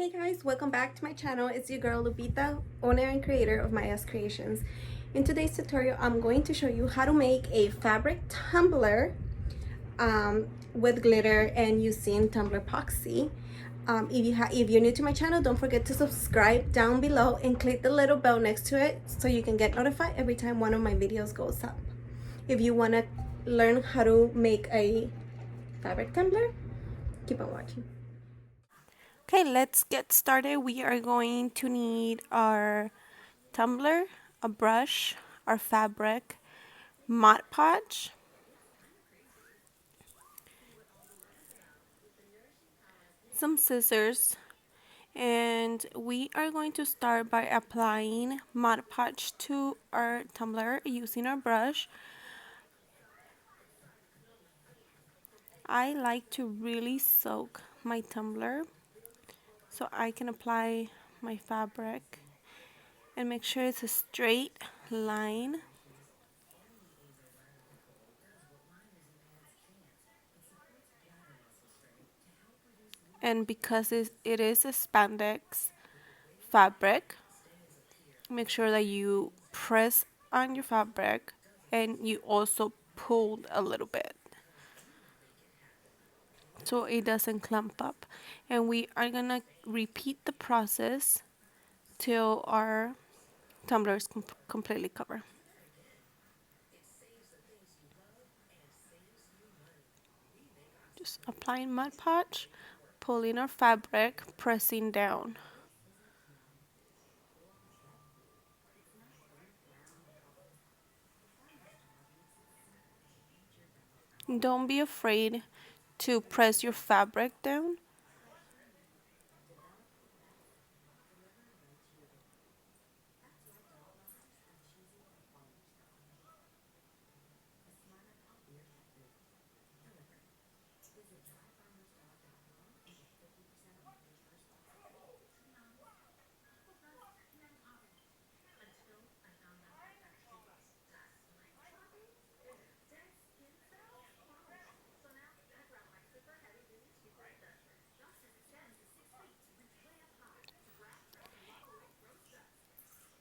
Hey guys, welcome back to my channel. It's your girl Lupita, owner and creator of Maya's Creations. In today's tutorial, I'm going to show you how to make a fabric tumbler with glitter and using tumbler epoxy. If you're new to my channel, don't forget to subscribe down below and click the little bell next to it so you can get notified every time one of my videos goes up. If you want to learn how to make a fabric tumbler, keep on watching. Okay, let's get started. We are going to need our tumbler, a brush, our fabric, Mod Podge, some scissors, and we are going to start by applying Mod Podge to our tumbler using our brush. I like to really soak my tumbler so I can apply my fabric and make sure it's a straight line. And because it is a spandex fabric, make sure that you press on your fabric and you also pulled a little bit so it doesn't clump up. And we are gonna repeat the process till our tumbler is completely covered. Just applying Mod Podge, pulling our fabric, pressing down. Don't be afraid to press your fabric down.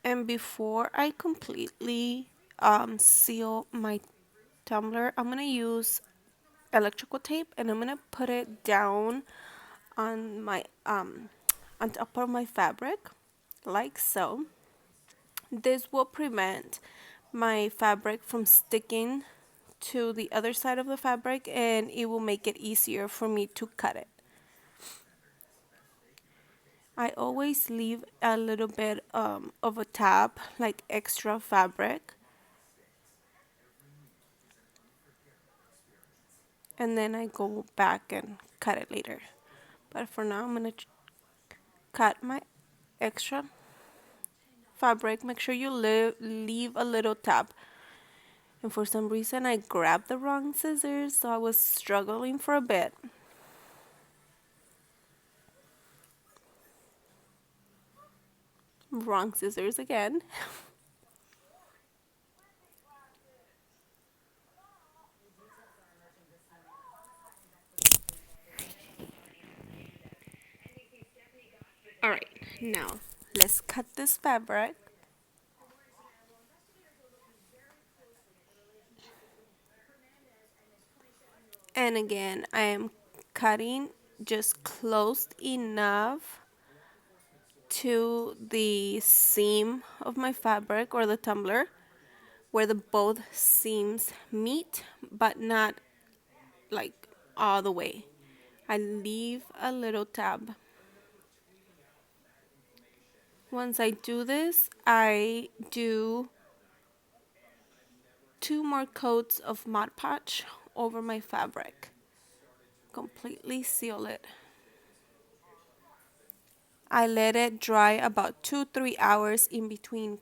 And before I completely seal my tumbler, I'm gonna use electrical tape and I'm gonna put it down on my on top of my fabric like so. This will prevent my fabric from sticking to the other side of the fabric and it will make it easier for me to cut it. I always leave a little bit of a tab, like extra fabric, and then I go back and cut it later. But for now, I'm gonna cut my extra fabric. Make sure you leave a little tab. And for some reason, I grabbed the wrong scissors, so I was struggling for a bit. Wrong scissors again. Alright, now let's cut this fabric. And again, I am cutting just close enough to the seam of my fabric or the tumbler where the both seams meet, but not like all the way. I leave a little tab. Once I do this, I do 2 more coats of Mod Podge over my fabric. Completely seal it. I let it dry about 2-3 hours in between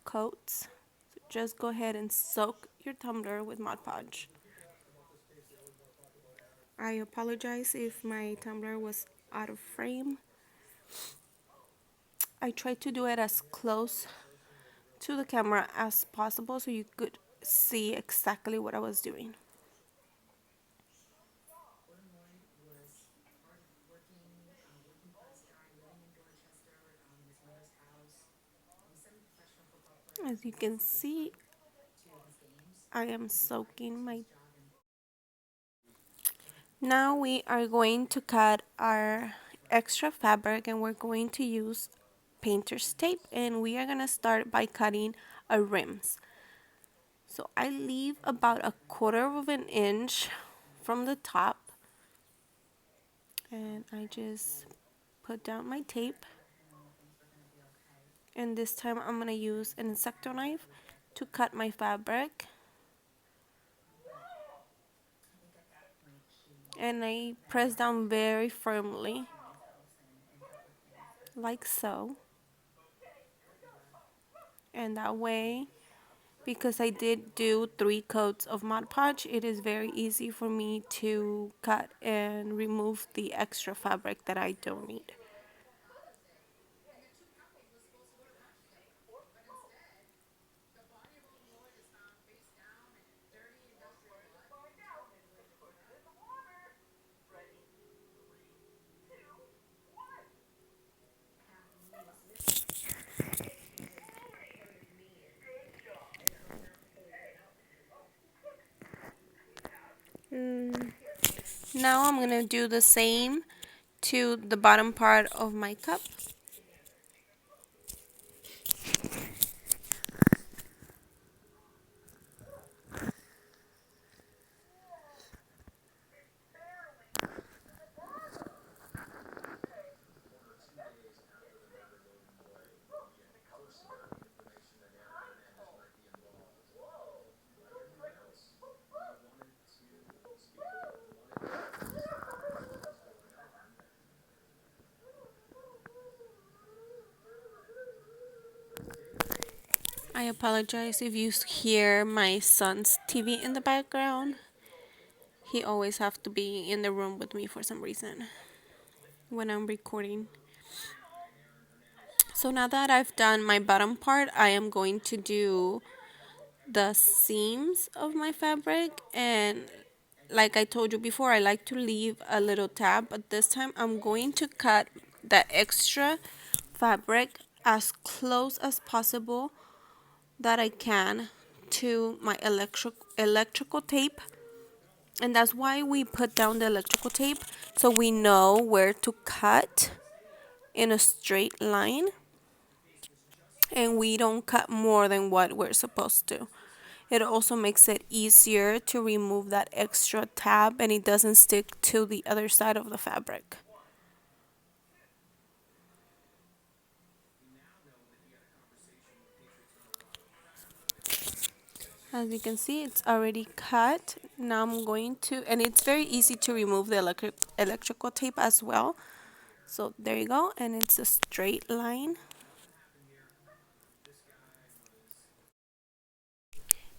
coats. So just go ahead and soak your tumbler with Mod Podge. I apologize if my tumbler was out of frame. I tried to do it as close to the camera as possible so you could see exactly what I was doing. As you can see, I am soaking my... Now we are going to cut our extra fabric, and we're going to use painter's tape, and we are going to start by cutting our rims. So I leave about 1/4 inch from the top, and I just put down my tape, and this time I'm going to use an X-Acto knife to cut my fabric, and I press down very firmly like so, and that way, because I did do 3 coats of Mod Podge, it is very easy for me to cut and remove the extra fabric that I don't need. Now I'm going to do the same to the bottom part of my cup. I apologize if you hear my son's TV in the background. He always have to be in the room with me for some reason when I'm recording. So now that I've done my bottom part, I am going to do the seams of my fabric, and like I told you before, I like to leave a little tab, but this time I'm going to cut the extra fabric as close as possible that I can to my electrical tape, and that's why we put down the electrical tape, so we know where to cut in a straight line, and we don't cut more than what we're supposed to. It also makes it easier to remove that extra tab, and it doesn't stick to the other side of the fabric. As you can see, it's already cut. Now I'm going to, and it's very easy to remove the electrical tape as well. So there you go, and it's a straight line.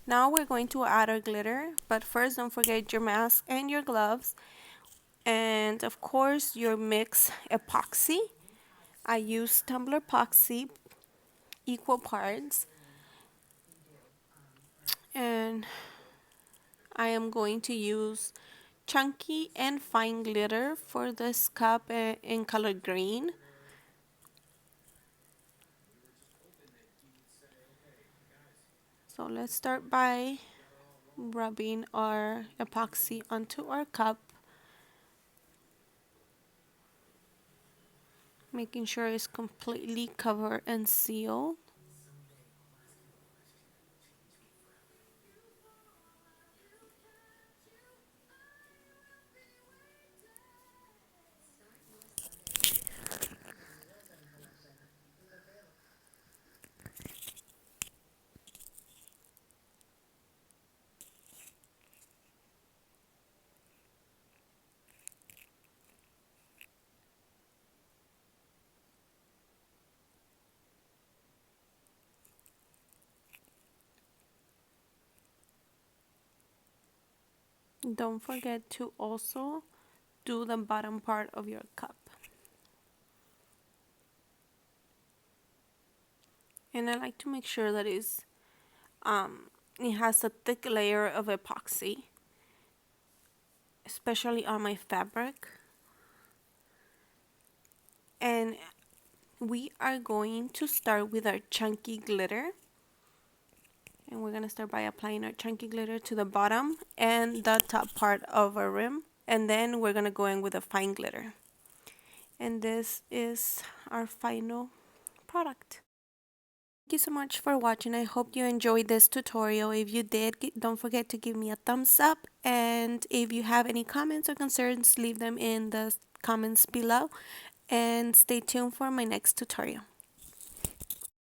Now we're going to add our glitter, but first don't forget your mask and your gloves, and of course your mix epoxy. I use tumbler epoxy, equal parts, and I am going to use chunky and fine glitter for this cup in color green. So let's start by rubbing our epoxy onto our cup, making sure it's completely covered and sealed. Don't forget to also do the bottom part of your cup. And I like to make sure that it has a thick layer of epoxy, especially on my fabric. And we are going to start with our chunky glitter. And we're gonna start by applying our chunky glitter to the bottom and the top part of our rim, and then we're gonna go in with a fine glitter. And this is our final product. Thank you so much for watching. I hope you enjoyed this tutorial. If you did, don't forget to give me a thumbs up, and if you have any comments or concerns, leave them in the comments below, and stay tuned for my next tutorial.